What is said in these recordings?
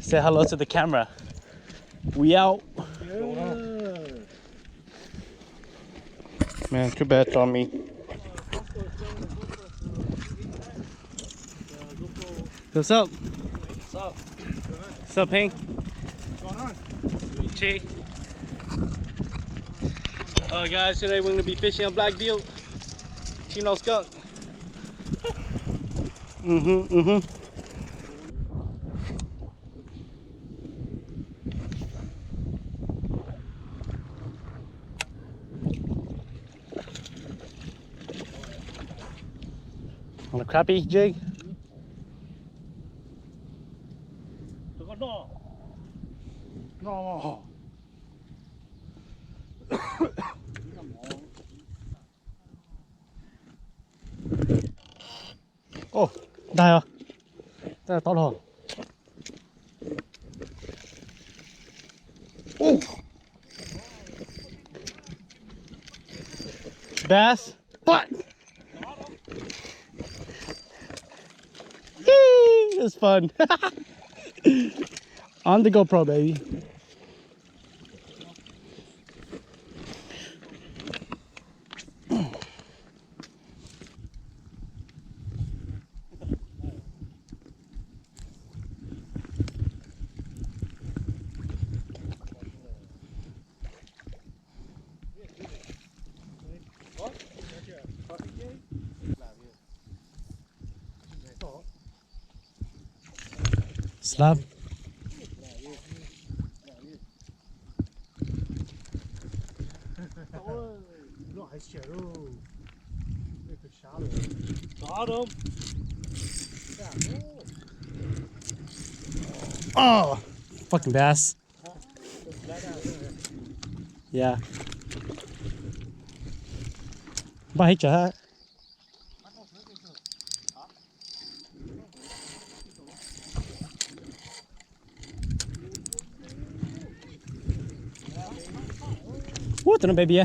Say hello to the camera. We out. Man, too bad it's on me. What's up? What's up? What's up, Hank? What's going on? Chi. Guys, today we're gonna be fishing on Black Butte. Chino skunk. On a crappie jig. No. No. Ồ, đây à? Đây là to rồi. Bass. What? Yee, it's fun. On the GoPro, baby. Slab. Got him. Oh, fucking bass. Yeah. Ba hết chả. What the baby?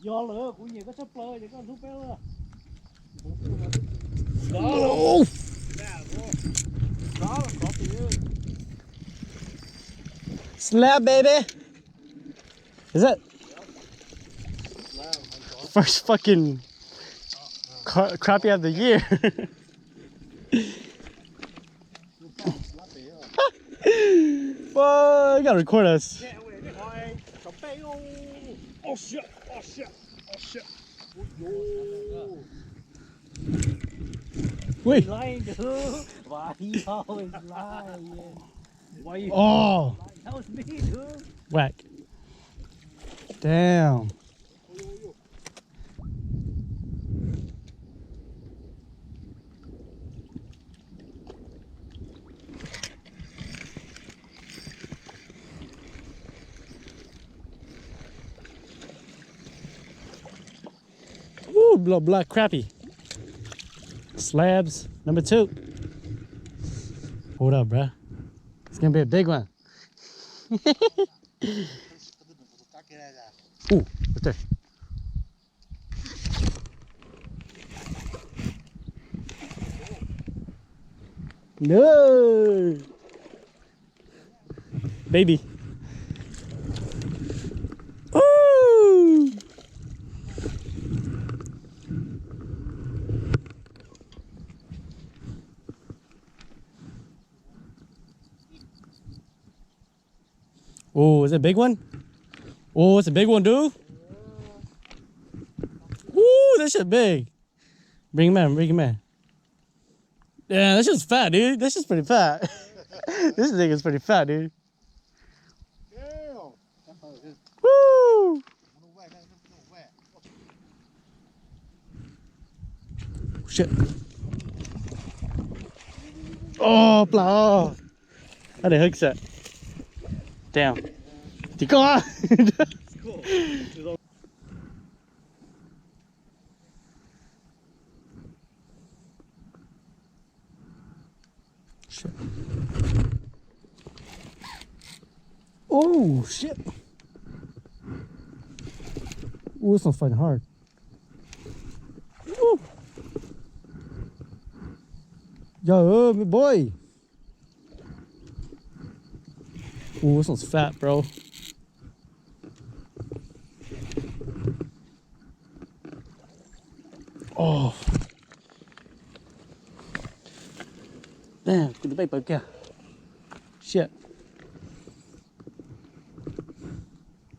Do lửa của nhiều cái súp lơ, những con súp lơ. Oh. Đó là có tiền. Slab, baby. Is it? First fucking crappie of the year. Well, you gotta record us. Oh shit! Oh shit! Oh shit! Wait. Lying, dude. Why you always lying? Why you? Oh, That was me, dude. whack. Damn. Ooh, black crappie. Slabs, number 2. Hold up, bruh. It's gonna be a big one. Ooh, right there. No, baby. Ooh. Oh, is it a big one? Oh, it's a big one, dude. Ooh, that shit big. Bring him in, bring him in. Yeah, that shit's fat, dude. That shit's pretty fat. This thing is pretty fat, dude. Woo! Shit. Oh, blah. How the heck's that? Damn. Thì có. Shit. Oh, shit. Ooh, this one's fighting hard. Woo. Trời ơi, boy. Ooh, this one's fat, bro. Oh. Damn, good bait bug kìa. Shit.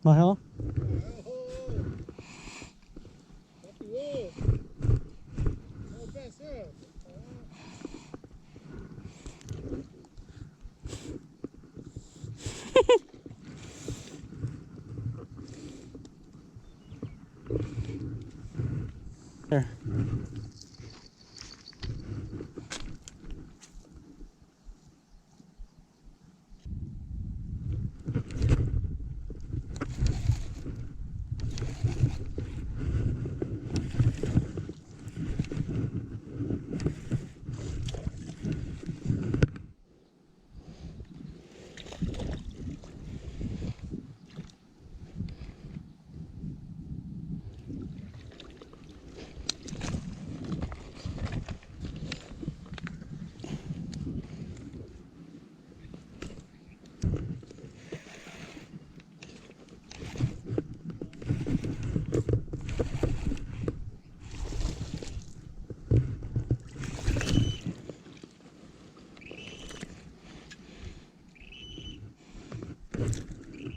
Mà hả? There.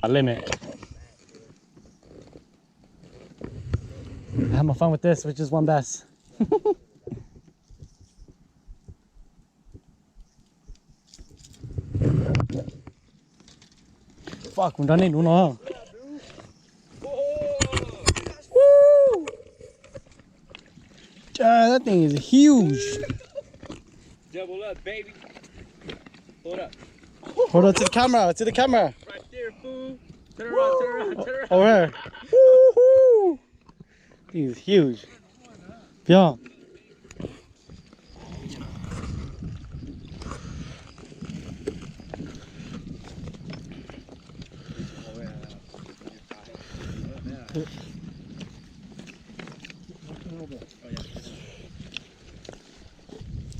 Limit. I had my fun with this, with just one bass. Fuck, mình đánh đúng nó. Woo! That thing is huge. Double up, baby. Hold up. Hold on to the camera, to the camera. Right there, fool. Turn around, turn around, turn around. Over here. Woo-hoo! He's huge. Yeah.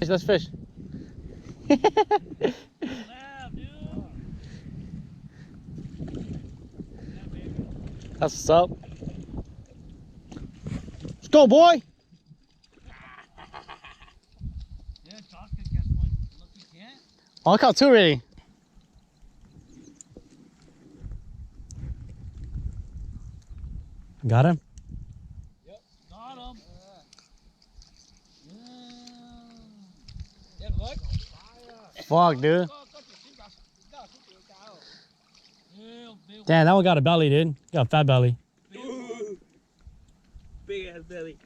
Let's fish. That's what's up. Let's go, boy. Yeah, Josh could catch one. Look, he can't. Oh, I caught two already. Got him? Yep, got him. Yeah, look. Fuck, dude. Damn, that one got a belly, dude. Got a fat belly. Big ass belly.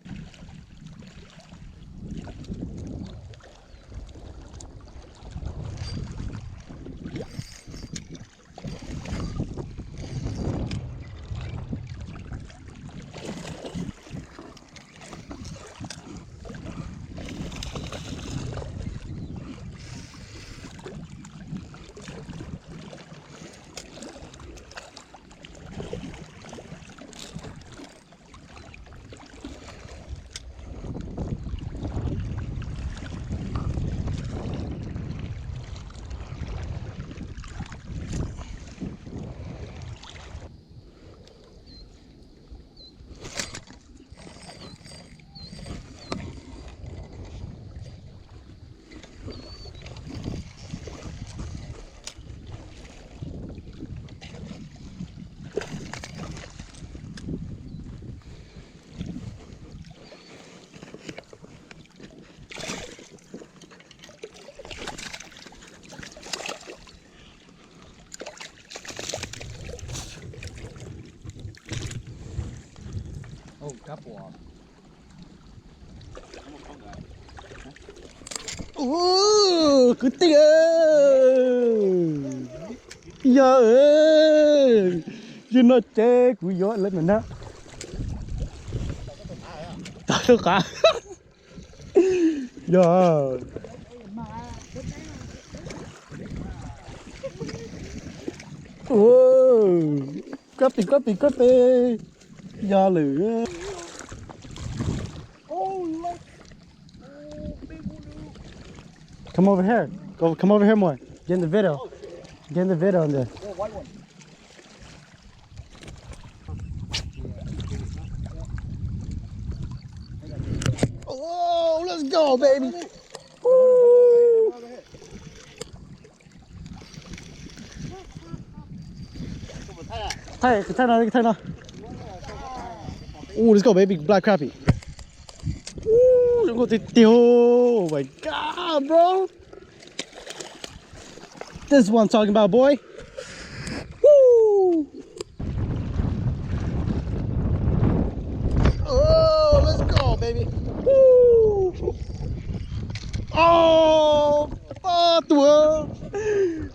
Oh, couple off. Ooh, good thing. Yeah, you're not dead. We got let me know. Được hả? Yeah. Whoa. Crappy, crappy, crappy. Do lửa. Come over here. Come over here more. Get in the video. Get in the video on there. white one. Oh, let's go, baby. Thay nó. Ooh, let's go, baby. Black crappie. Ooh, đừng có tiêu. Oh my god, bro. This is what I'm talking about, boy. Woo! Oh, let's go, baby. Woo! Oh, tua.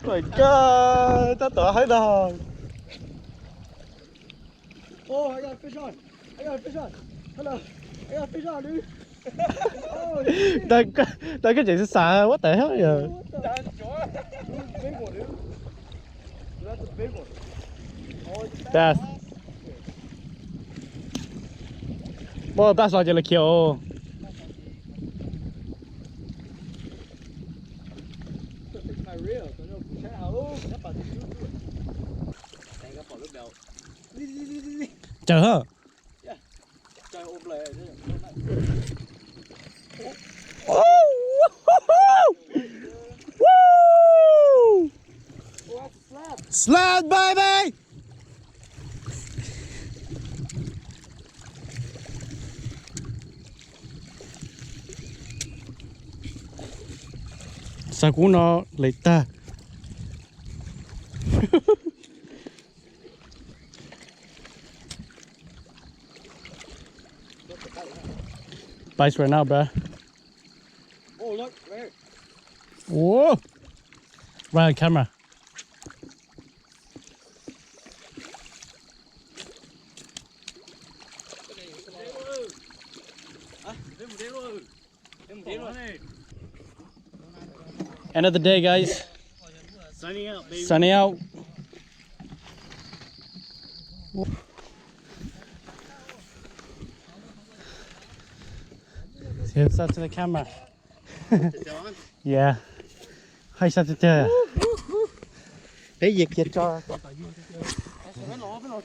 My god, ta tỏ hết rồi. Oh, I got a fish on. I got a fish on. Hello. I got a fish on, dude. Oh, Đây cái chuyện sẽ xả, what the hell giờ. That's a big one, dude. That's a big one. Oh, it's a Bass. Boy, bass vào giờ là kiểu. It's my reel. So no, check out. Oh, that's about to shoot through it. Đây có bỏ nước bèo. Đi. Chờ hả? Trời ôm lại. Oh, woo! Oh, that's a slab. Slab, baby! Sao cũng nó lấy ta. Bites right now, bruh. Oh, look, right here. Whoa! Right on camera. End of the day, guys. Sunny out, baby. Sunny out. Here's up to the camera. Yeah. Hay sao từ từ. Để dịch cho. Nó